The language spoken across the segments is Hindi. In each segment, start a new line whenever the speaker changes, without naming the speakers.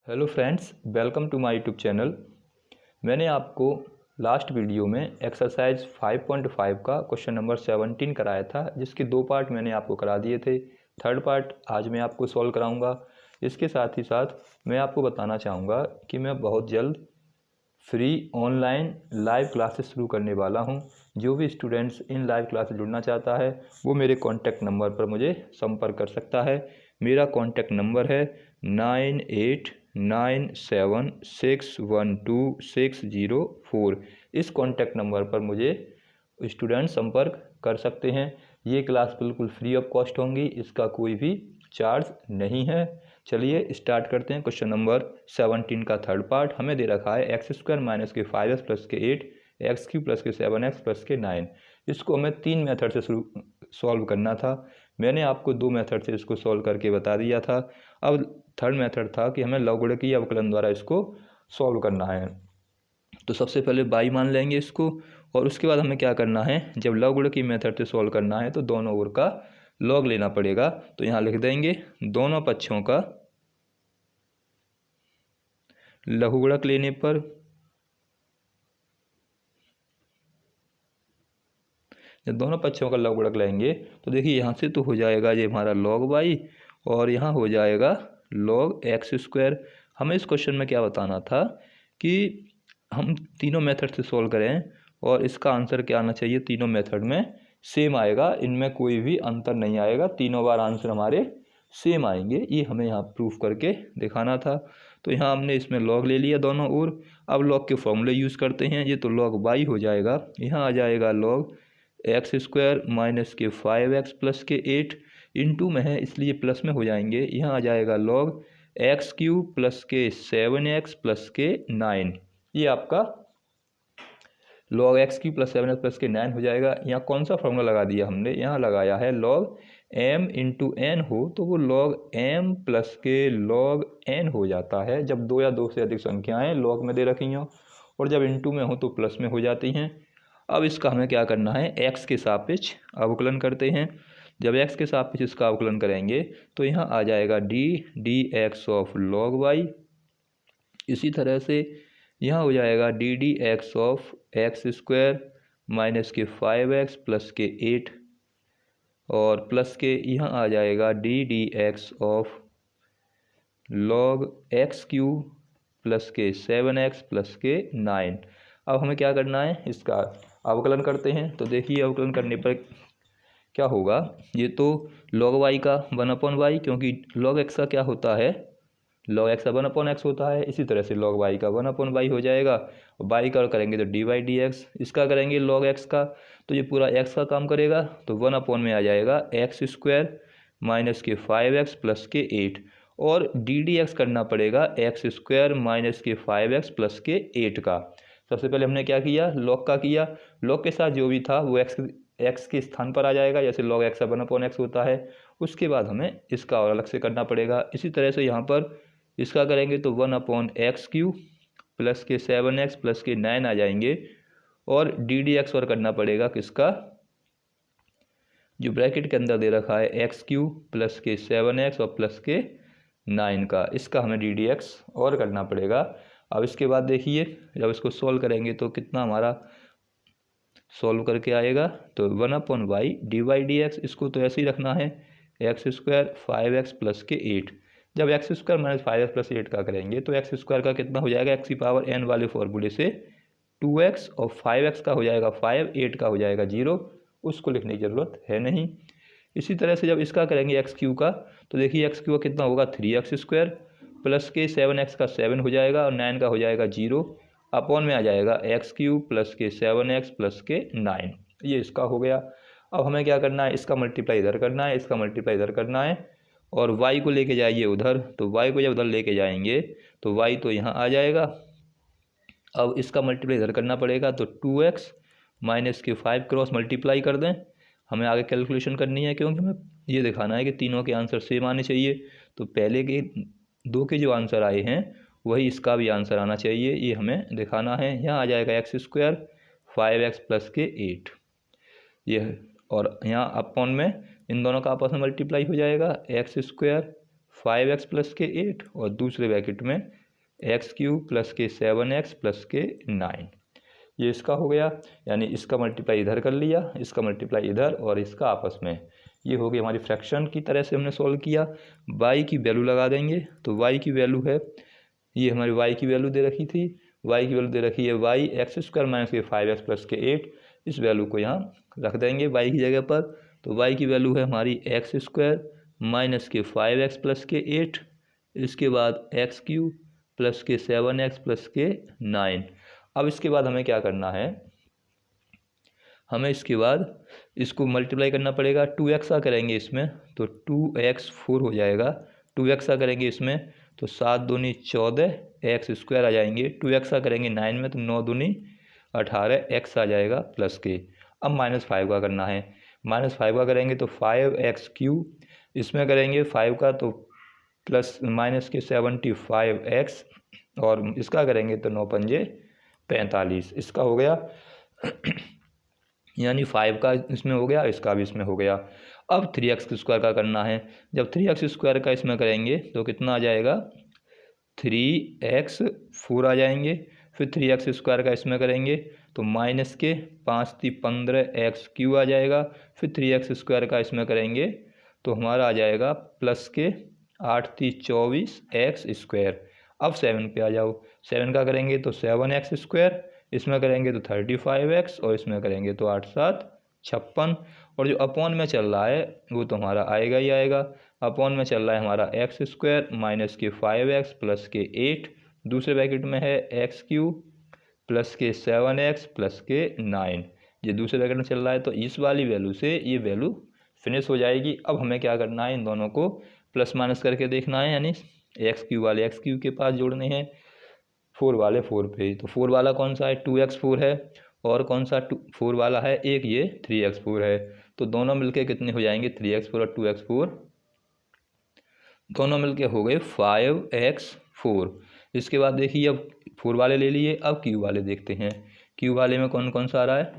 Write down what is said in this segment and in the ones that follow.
Hello friends, welcome to my YouTube channel. मैंने आपको लास्ट वीडियो में एक्सरसाइज 5.5 का क्वेश्चन नंबर 17 कराया था, जिसके दो पार्ट मैंने आपको करा दिए थे। थर्ड पार्ट आज मैं आपको सॉल्व कराऊंगा। इसके साथ ही साथ मैं आपको बताना चाहूँगा कि मैं बहुत जल्द फ्री ऑनलाइन लाइव क्लासेस शुरू करने वाला हूं। जो भी स्टूडेंट्स इन लाइव क्लास से जुड़ना चाहता है वो मेरे कॉन्टैक्ट नंबर पर मुझे संपर्क कर सकता है। मेरा कॉन्टैक्ट नंबर है 9897612604। इस कॉन्टैक्ट नंबर पर मुझे स्टूडेंट संपर्क कर सकते हैं। ये क्लास बिल्कुल फ्री ऑफ कॉस्ट होंगी, इसका कोई भी चार्ज नहीं है। चलिए स्टार्ट करते हैं। क्वेश्चन नंबर 17 का थर्ड पार्ट हमें दे रखा है x² माइनस के 5x प्लस के 8 x³ प्लस के 7x प्लस के 9। इसको हमें तीन मेथड से सॉल्व करना था। मैंने आपको दो मेथड से इसको सॉल्व करके बता दिया था। अब थर्ड मेथड था कि हमें लघुगणकीय अवकलन द्वारा इसको सॉल्व करना है। तो सबसे पहले बाई मान लेंगे इसको, और उसके बाद हमें क्या करना है, जब लघुगणकीय मेथड से सॉल्व करना है तो दोनों ओर का लॉग लेना पड़ेगा। तो यहाँ लिख देंगे दोनों पक्षों का लघुगणक लेने पर जब दोनों पक्षों का लघुगणक लेंगे तो देखिए यहाँ से तो हो जाएगा ये हमारा log y, और यहाँ हो जाएगा log x²। हमें इस क्वेश्चन में क्या बताना था कि हम तीनों मेथड से सॉल्व करें और इसका आंसर क्या आना चाहिए, तीनों मेथड में सेम आएगा, इनमें कोई भी अंतर नहीं आएगा, तीनों बार आंसर हमारे सेम आएंगे। ये हमें यहाँ प्रूफ करके दिखाना था। तो यहाँ हमने इसमें log ले लिया दोनों ओर। अब log के फॉर्मूले यूज़ करते हैं। ये तो log y हो जाएगा, यहाँ आ जाएगा log x² माइनस के 5x प्लस के 8 इंटू में है इसलिए प्लस में हो जाएंगे। यहाँ आ जाएगा log x³ प्लस के 7x प्लस के 9। ये आपका log x³ plus 7x plus के 9 हो जाएगा। यहाँ कौन सा फॉर्मूला लगा दिया हमने, यहाँ लगाया है log m इंटू एन हो तो वो log m प्लस के log n हो जाता है, जब दो या दो से अधिक संख्याएं log में दे रखी हों, और जब इंटू में हो तो प्लस में हो जाती हैं। अब इसका हमें क्या करना है, x के सापेक्ष अवकलन करते हैं। जब x के सापेक्ष इसका अवकलन करेंगे तो यहाँ आ जाएगा dx ऑफ log y। इसी तरह से यहाँ हो जाएगा dx ऑफ x² माइनस के 5x प्लस के 8, और प्लस के यहाँ आ जाएगा dx of log x³ plus के 7x प्लस के 9। अब हमें क्या करना है, इसका अवकलन करते हैं। तो देखिए अवकलन करने पर क्या होगा, ये तो log y का 1/y, क्योंकि log x का क्या होता है, log x का 1/x होता है। इसी तरह से log y का 1/y हो जाएगा। y का करेंगे तो dy/dx, इसका करेंगे log x का तो ये पूरा x का काम करेगा, तो 1 में आ जाएगा x² माइनस के 5x प्लस के 8, और ddx करना पड़ेगा x² माइनस के 5x प्लस के 8 का। सबसे पहले हमने क्या किया, log का किया। log के साथ जो भी था वो x के स्थान पर आ जाएगा, जैसे log x 1/x होता है। उसके बाद हमें इसका और अलग से करना पड़ेगा। इसी तरह से यहाँ पर इसका करेंगे तो 1/x³ प्लस के 7x प्लस के 9 आ जाएंगे, और ddx और करना पड़ेगा किसका, जो ब्रैकेट के अंदर दे रखा है x³ प्लस के 7x और प्लस के 9 का, इसका हमें ddx और करना पड़ेगा। अब इसके बाद देखिए जब इसको सॉल्व करेंगे तो कितना हमारा सॉल्व करके आएगा, तो 1/y dy/dx, इसको तो ऐसे ही रखना है x² 5x प्लस के 8। जब x² माइनस 5x प्लस 8 का करेंगे तो x² का कितना हो जाएगा, x की पावर n वाले फॉर्मूले से 2x, और 5x का हो जाएगा 5, 8 का हो जाएगा 0, उसको लिखने की ज़रूरत है नहीं। इसी तरह से जब इसका करेंगे x³ का, तो देखिए x³ कितना होगा 3x² प्लस के 7x का 7 हो जाएगा, और 9 का हो जाएगा 0, अपॉन में आ जाएगा x³ प्लस के 7x प्लस के 9। ये इसका हो गया। अब हमें क्या करना है, इसका मल्टीप्लाई इधर करना है, इसका मल्टीप्लाई इधर करना है, और y को लेके जाइए उधर। तो y को जब उधर लेके जाएंगे तो y तो यहाँ आ जाएगा। अब इसका मल्टीप्लाई इधर करना पड़ेगा, तो 2x माइनस के 5 क्रॉस मल्टीप्लाई कर दें। हमें आगे कैलकुलेशन करनी है, क्योंकि हमें ये दिखाना है कि तीनों के आंसर सेम आने चाहिए। तो पहले के दो के जो आंसर आए हैं वही इसका भी आंसर आना चाहिए, ये हमें दिखाना है। यहाँ आ जाएगा x² 5x प्लस के 8 ये, और यहाँ अपॉन में इन दोनों का आपस में मल्टीप्लाई हो जाएगा, x² 5x प्लस के 8 और दूसरे ब्रैकेट में x³ प्लस के 7x प्लस के 9। ये इसका हो गया, यानी इसका मल्टीप्लाई इधर कर लिया, इसका मल्टीप्लाई इधर और इसका आपस में। ये हो गई हमारी फ्रैक्शन की तरह से हमने सॉल्व किया। y की वैल्यू लगा देंगे, तो y की वैल्यू है, ये हमारी y की वैल्यू दे रखी थी, y की वैल्यू दे रखी है y x² माइनस के 5x प्लस के 8। इस वैल्यू को यहाँ रख देंगे y की जगह पर, तो y की वैल्यू है हमारी x² माइनस के 5x प्लस के 8, इसके बाद x³ प्लस के 7x प्लस के 9। अब इसके बाद हमें क्या करना है, हमें इसके बाद इसको मल्टीप्लाई करना पड़ेगा। 2x करेंगे इसमें तो 2x 4 हो जाएगा, 2x करेंगे इसमें तो 7 दूनी 14 x² आ जाएंगे, 2x करेंगे 9 में तो 9 दूनी 18 x आ जाएगा प्लस के। अब -5 का करना है, -5 का करेंगे तो 5x³, इसमें करेंगे 5 का तो प्लस माइनस के 75x, और इसका करेंगे तो 9 पंजे 45, इसका हो गया यानी 5 का इसमें हो गया, इसका भी इसमें हो गया। अब 3x² का करना है, जब 3x² का इसमें करेंगे तो कितना आ जाएगा, 3x4 आ जाएंगे। फिर 3x² का इसमें करेंगे तो माइनस के 5 × 15 x³ आ जाएगा। फिर 3x² का इसमें करेंगे तो हमारा आ जाएगा प्लस के 8 × 24 x²। अब 7 पे आ जाओ, 7 का करेंगे तो 7x², इसमें करेंगे तो 35x और इसमें करेंगे तो 8 × 7 = 56। और जो अपॉन में चल रहा है वो तो हमारा आएगा ही आएगा। अपॉन में चल रहा है हमारा x² माइनस के 5x प्लस के 8, दूसरे ब्रैकेट में है x³ प्लस के 7x प्लस के 9, ये दूसरे ब्रैकेट में चल रहा है। तो इस वाली वैल्यू से ये वैल्यू फिनिश हो जाएगी। अब हमें क्या करना है, इन दोनों को प्लस माइनस करके देखना है, यानी x³ वाले x³ के पास जोड़ने हैं, 4 वाले 4 पे। तो 4 वाला कौन सा है, 2x4 है, और कौन सा 4 वाला है, एक ये 3x4 है। तो दोनों मिलके कितने हो जाएंगे, 3x4 और 2x4 दोनों मिलके हो गए 5x4। इसके बाद देखिए अब 4 वाले ले लिए, अब क्यू वाले देखते हैं। क्यू वाले में कौन कौन सा आ रहा है,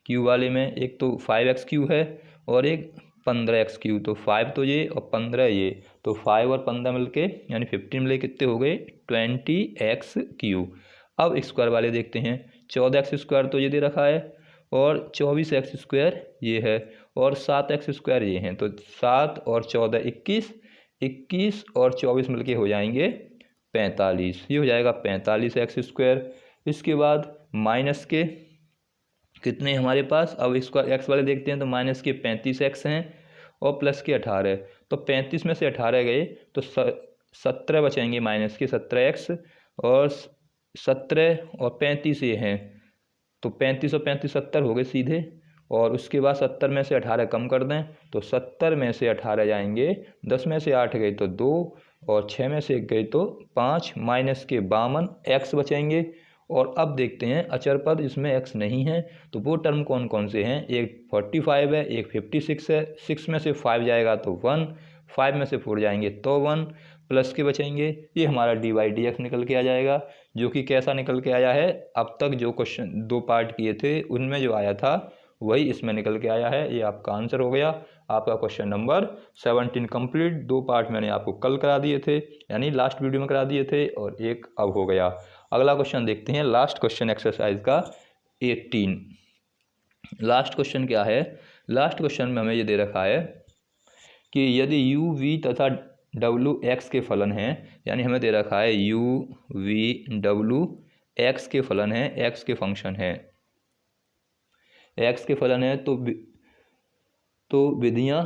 क्यू वाले में एक तो 5x³ है और एक 15x³। तो 5 तो ये और 15 ये, तो 5 और 15 मिलके यानी 15 मिले कितने हो गए, 20x³। अब स्क्वायर वाले देखते हैं, 14x² तो ये दे रखा है और 24x² ये है और 7x² ये हैं। तो 7 और 14 21, 21 और 24 मिलके हो जाएंगे 45, ये हो जाएगा 45x²। इसके बाद माइनस के कितने हमारे पास, अब इसका एक्स वाले देखते हैं तो माइनस के 35x हैं और प्लस के 18। तो 35 में से 18 गए तो 17 बचेंगे, माइनस के 17x और 17 और 35 ये हैं, तो 35 और 35 70 हो गए सीधे। और उसके बाद 70 में से 18 कम कर दें तो 70 में से 18 जाएंगे, 10 में से 8 गए तो 2 और 6 में से 1 गए तो 5, माइनस के 52 x बचेंगे। और अब देखते हैं अचर पद इसमें x नहीं है तो वो टर्म कौन कौन से हैं, एक 45 है, एक 56 है, 6 में से 5 जाएगा तो 1, 5 में से 4 जाएंगे तो 1, प्लस के बचेंगे। ये हमारा dy/dx निकल के आ जाएगा, जो कि कैसा निकल के आया है, अब तक जो क्वेश्चन 2 पार्ट किए थे उनमें जो आया था वही इसमें निकल के आया है। ये आपका आंसर हो गया, आपका क्वेश्चन नंबर 17 कंप्लीट। 2 पार्ट मैंने आपको कल करा दिए थे, यानी लास्ट वीडियो में करा दिए थे, और एक अब हो गया। अगला क्वेश्चन देखते हैं, लास्ट क्वेश्चन एक्सरसाइज का 18। लास्ट क्वेश्चन क्या है, लास्ट क्वेश्चन में हमें ये दे रखा है कि यदि u v तथा w x के फलन हैं, यानी हमें दे रखा है u v w x के फलन हैं, x के फंक्शन हैं, x के फलन है, तो विधियाँ,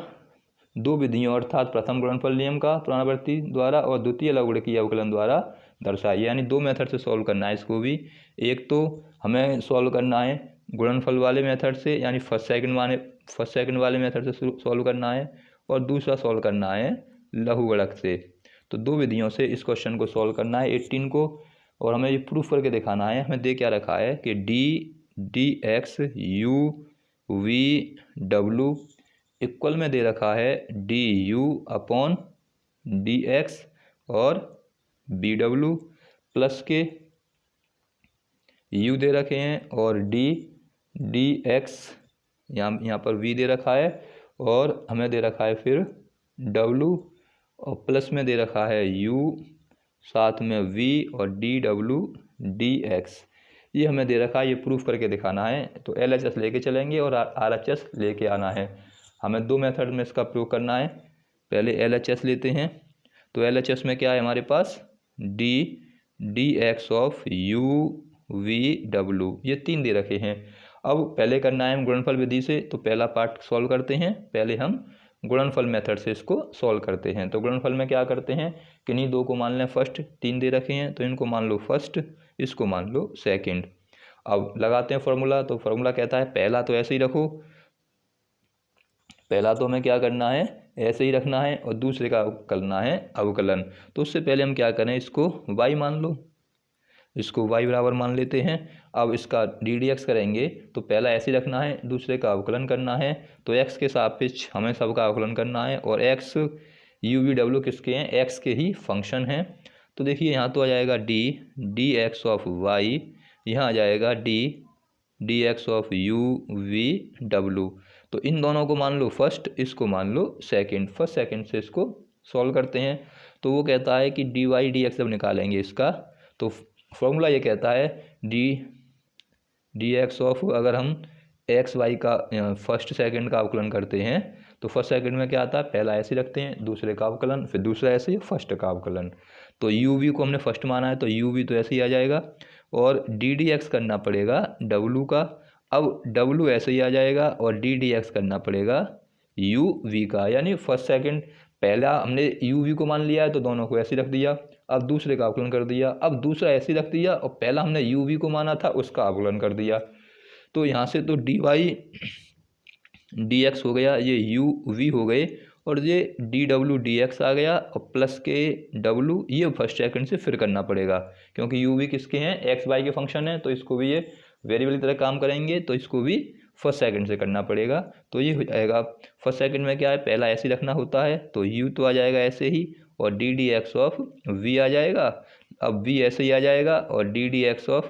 2 विधियों अर्थात प्रथम गुणनफल नियम का पुनरावृत्ति द्वारा और द्वितीय लघुगणकीय अवकलन द्वारा दर्शाइए। यानी 2 मेथड से सॉल्व करना है इसको भी। एक तो हमें सॉल्व करना है गुणनफल वाले मेथड से, यानी फर्स्ट सेकंड वाले मेथड से सॉल्व करना है, और दूसरा सॉल्व करना है लघुगणक से। तो 2 विधियों से इस क्वेश्चन को सॉल्व करना है 18 को, और हमें ये प्रूफ करके दिखाना है। हमें दे क्या रखा है कि dx u v w equal में दे रखा है du/dx और bw, प्लस के u दे रखे हैं और dx यहाँ पर v दे रखा है, और हमें दे रखा है फिर w और प्लस में दे रखा है u, साथ में v और dw dx, ये हमें दे रखा है। ये प्रूफ करके दिखाना है। तो LHS लेके चलेंगे और RHS लेके आना है। हमें दो मेथड में इसका प्रयोग करना है। पहले LHS लेते हैं। तो LHS में क्या है हमारे पास, dx of u v w, ये तीन दे रखे हैं। अब पहले करना है हम गुणनफल विधि से। तो पहला पार्ट सॉल्व करते हैं। पहले हम गुणनफल मेथड से इसको सॉल्व करते हैं। तो गुणनफल में क्या करते हैं, किन्हीं दो को मान लें फर्स्ट, तीन दे रखे हैं तो इनको मान लो फर्स्ट, इसको मान लो सेकंड। अब लगाते हैं फॉर्मूला। तो फॉर्मूला कहता है पहला तो ऐसे ही रखो, पहला तो हमें क्या करना है, ऐसे ही रखना है, और दूसरे का करना है अवकलन। तो उससे पहले हम क्या करें, इसको y मान लो, इसको y बराबर मान लेते हैं। अब इसका ddx करेंगे तो पहला ऐसे ही रखना है, दूसरे का अवकलन करना है। तो x के सापेक्ष हमें सबका अवकलन करना है, और x u v w किसके हैं, x के ही फंक्शन हैं। तो देखिए यहाँ तो आ जाएगा dx ऑफ y, यहाँ आ जाएगा dx of u v w। तो इन दोनों को मान लो फर्स्ट, इसको मान लो सेकंड। फर्स्ट सेकंड से इसको सॉल्व करते हैं। तो वो कहता है कि dy dx जब निकालेंगे इसका, तो फॉर्मूला ये कहता है dx ऑफ, अगर हम एक्स वाई का फर्स्ट सेकंड का अवकलन करते हैं तो फर्स्ट सेकंड में क्या आता है, पहला ऐसे रखते हैं, दूसरे का अवकलन, फिर दूसरा ऐसे, फर्स्ट का अवकलन। तो u v को हमने फर्स्ट माना है तो u v तो ऐसे ही आ जाएगा, और ddx करना पड़ेगा w का। अब w ऐसे ही आ जाएगा, और ddx करना पड़ेगा u v का, यानी फर्स्ट सेकंड पहला हमने u v को मान लिया है तो दोनों को ऐसे रख दिया, अब दूसरे का अवकलन कर दिया, अब दूसरा ऐसे रख दिया, और पहला हमने u v को माना था उसका अवकलन कर दिया। तो यहाँ से तो dy dx हो गया, ये u v हो गए, और ये dw dx आ गया, और प्लस के w, ये फर्स्ट सेकंड से फिर करना पड़ेगा, क्योंकि u v किसके हैं, एक्स वाई के फंक्शन है। तो इसको भी ये वेरिएबल की तरह काम करेंगे, तो इसको भी फर्स्ट सेकंड से करना पड़ेगा। तो ये हो जाएगा, फर्स्ट सेकंड में क्या है, पहला ऐसे रखना होता है, तो u तो आ जाएगा ऐसे ही, और ddx ऑफ v आ जाएगा। अब v ऐसे ही आ जाएगा, और ddx ऑफ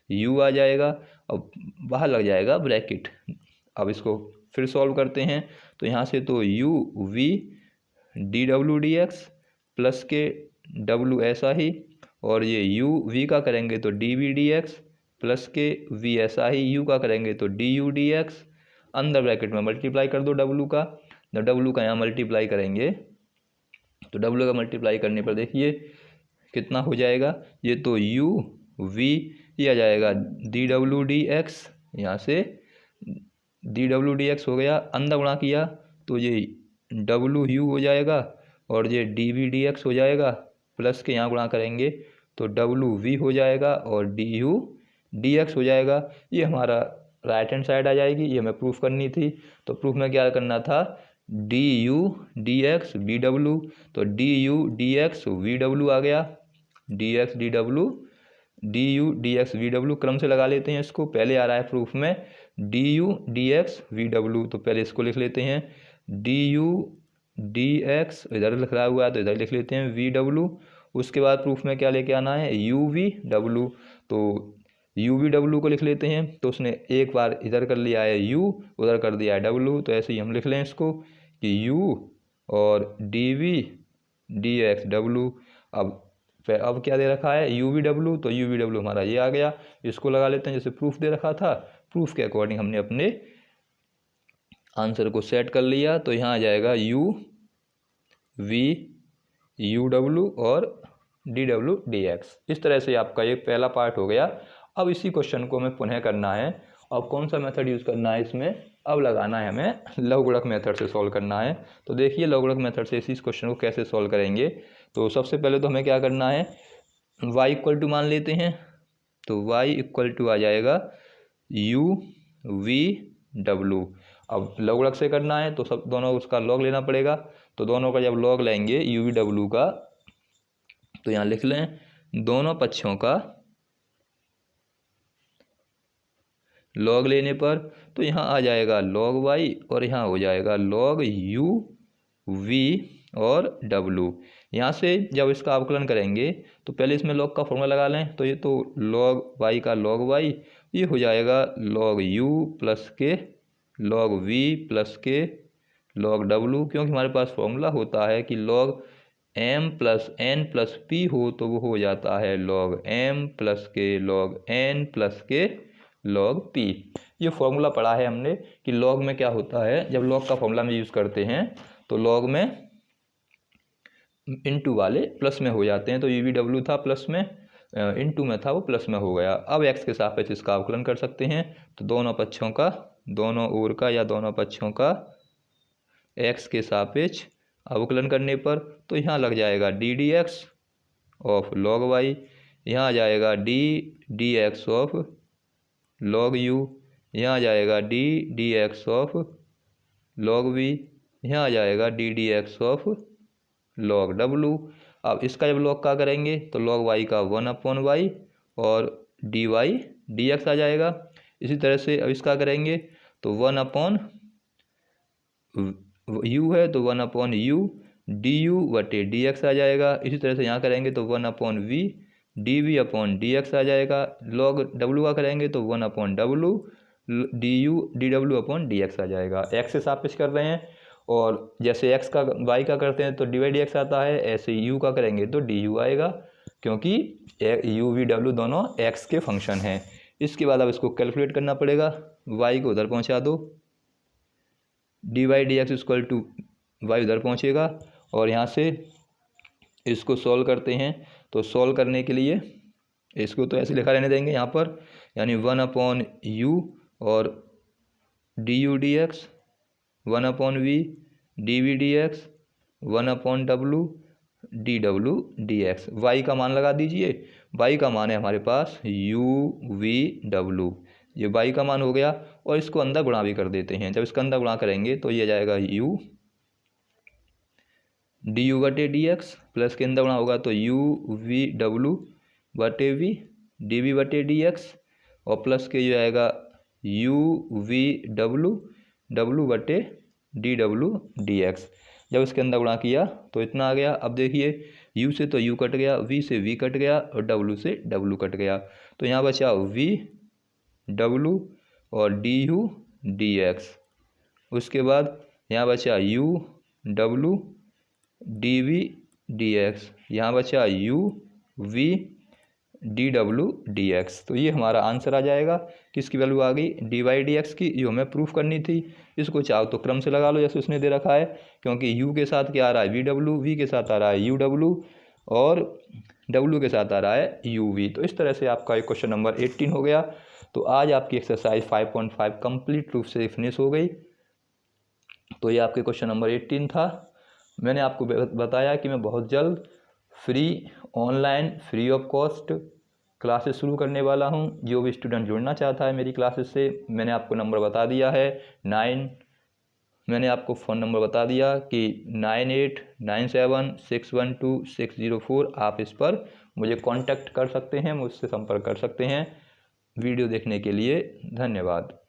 u आ जाएगा, अब बाहर लग जाएगा ब्रैकेट। अब इसको फिर सॉल्व करते हैं। तो यहाँ से तो u v dw dx plus के w ऐसा ही, और ये u v का करेंगे तो dv dx प्लस के v ऐसा ही, u का करेंगे तो du dx, अंदर ब्रैकेट में मल्टीप्लाई कर दो w का। जब w का यहाँ मल्टीप्लाई करेंगे तो w का मल्टीप्लाई करने पर देखिए कितना हो जाएगा, ये तो u v, ये आ जाएगा dw dx, यहाँ से dw dx हो गया, अंदर गुणा किया तो ये w u हो जाएगा, और ये dv dx हो जाएगा, प्लस के यहाँ गुणा करेंगे तो w v हो जाएगा, और du dx हो जाएगा। ये हमारा राइट हैंड साइड आ जाएगी, ये हमें प्रूफ करनी थी। तो प्रूफ में क्या करना था, du dx bw, तो du dx vw आ गया, dx dw du dx vw, क्रम से लगा लेते हैं इसको। पहले आ रहा है प्रूफ में du dx vw, तो पहले इसको लिख लेते हैं, du dx इधर लिख रहा हुआ है तो इधर लिख लेते हैं vw। उसके बाद प्रूफ में क्या लेके आना है, uvw, तो uvw को लिख लेते हैं। तो उसने एक बार इधर कर लिया है u, उधर कर दिया है w, तो ऐसे ही हम लिख लें इसको कि u और dv dx w। अब क्या दे रखा है, uvw, तो uvw हमारा ये आ गया। इसको लगा लेते हैं जैसे प्रूफ दे रखा था, प्रूफ के अकॉर्डिंग हमने अपने आंसर को सेट कर लिया। तो यहाँ आ जाएगा u v uw और dw dx। इस तरह से आपका ये पहला पार्ट हो गया। अब इसी क्वेश्चन को हमें पुनः करना है। अब कौन सा मेथड यूज़ करना है इसमें, अब लगाना है हमें लघुगणक मेथड से सॉल्व करना है। तो देखिए लघुगणक मेथड से इस क्वेश्चन को कैसे सॉल्व करेंगे। तो सबसे पहले तो हमें क्या करना है, y इक्वल टू मान लेते हैं। तो y इक्वल टू आ जाएगा u v w। अब लघुगणक से करना है तो सब दोनों उसका लॉग लेना पड़ेगा। तो दोनों का जब लॉग लेंगे u v w का, तो यहाँ लिख लें दोनों पक्षों का लॉग लेने पर, तो यहाँ आ जाएगा log y, और यहाँ हो जाएगा log u v और w। यहाँ से जब इसका अवकलन करेंगे तो पहले इसमें log का फॉर्मूला लगा लें। तो ये तो log y का log y, ये हो जाएगा log u प्लस के log v प्लस के log w, क्योंकि हमारे पास फॉर्मूला होता है कि log m plus n plus p हो तो वो हो जाता है log m प्लस के log n प्लस के log p। ये फॉर्मूला पढ़ा है हमने कि log में क्या होता है, जब log का फॉर्मूला में यूज़ करते हैं तो log में इनटू वाले प्लस में हो जाते हैं। तो UVW था प्लस में, इनटू में था वो प्लस में हो गया। अब x के सापेक्ष इसका अवकलन कर सकते हैं, तो दोनों पक्षों का, दोनों ओर का या दोनों पक्षों का x के सापेक्ष अवकलन करने पर तो यहाँ लग जाएगा d dx of log y, यहाँ आ जाएगा d dx of log u, यहाँ आ जाएगा d dx of log v, यहाँ आ जाएगा d dx of log w। अब इसका जब log का करेंगे तो log y का 1/y और dy dx आ जाएगा। इसी तरह से अब इसका करेंगे तो 1/u है तो 1/u du बटे dx आ जाएगा। इसी तरह से यहाँ करेंगे तो 1/v dv/dx आ जाएगा। log w का करेंगे तो 1/w du dw/dx आ जाएगा। x से सापेक्ष कर रहे हैं और जैसे x का y का करते हैं तो dx आता है, ऐसे u का करेंगे तो du आएगा, क्योंकि u v w दोनों x के फंक्शन हैं। इसके बाद अब इसको कैलकुलेट करना पड़ेगा, y को उधर पहुंचा दो, dy dx equal to y उधर पहुंचेगा और यहाँ से इसको सॉल्व करते हैं। तो सॉल्व करने के लिए इसको तो ऐसे लिखा रहने देंगे यहाँ पर, यानी 1/u और du dx 1/v dv dx 1/w dw dx। y का मान लगा दीजिए, y का मान है हमारे पास u v w, ये y का मान हो गया। और इसको अंदर गुणा भी कर देते हैं, जब इसका अंदर गुणा करेंगे तो ये जाएगा u du बटे dx प्लस के अंदर गुणा होगा तो u v w बटे v dv बटे dx और प्लस के जो आएगा u v w बटे dw dx। जब इसके अंदर गुणा किया तो इतना आ गया। अब देखिए u से तो u कट गया, v से v कट गया और w से w कट गया, तो यहाँ बचा v w और du dx। उसके बाद यहाँ बचा u w dv dx, यहाँ बचा u v dw dx। तो ये हमारा आंसर आ जाएगा। किसकी वैल्यू आ गई, dy dx की, जो हमें प्रूफ करनी थी। इसको चाहो तो क्रम से लगा लो जैसे उसने दे रखा है, क्योंकि u के साथ क्या आ रहा है vw, v के साथ आ रहा है uw और w के साथ आ रहा है uv। तो इस तरह से आपका एक क्वेश्चन नंबर 18 हो गया। तो आज आपकी एक्सरसाइज 5.5 कंप्लीट रूप से फिनिश हो गई। तो ये आपके क्वेश्चन नंबर 18 था। मैंने आपको बताया कि मैं बहुत जल्द free online free of cost classes शुरू करने वाला हूं। जो भी स्टूडेंट जुड़ना चाहता है मेरी क्लासेस से, मैंने आपको नंबर बता दिया है मैंने आपको फ़ोन नंबर बता दिया कि 9897612604। आप इस पर मुझे कांटेक्ट कर सकते हैं, मुझसे संपर्क कर सकते हैं। वीडियो देखने के लिए धन्यवाद।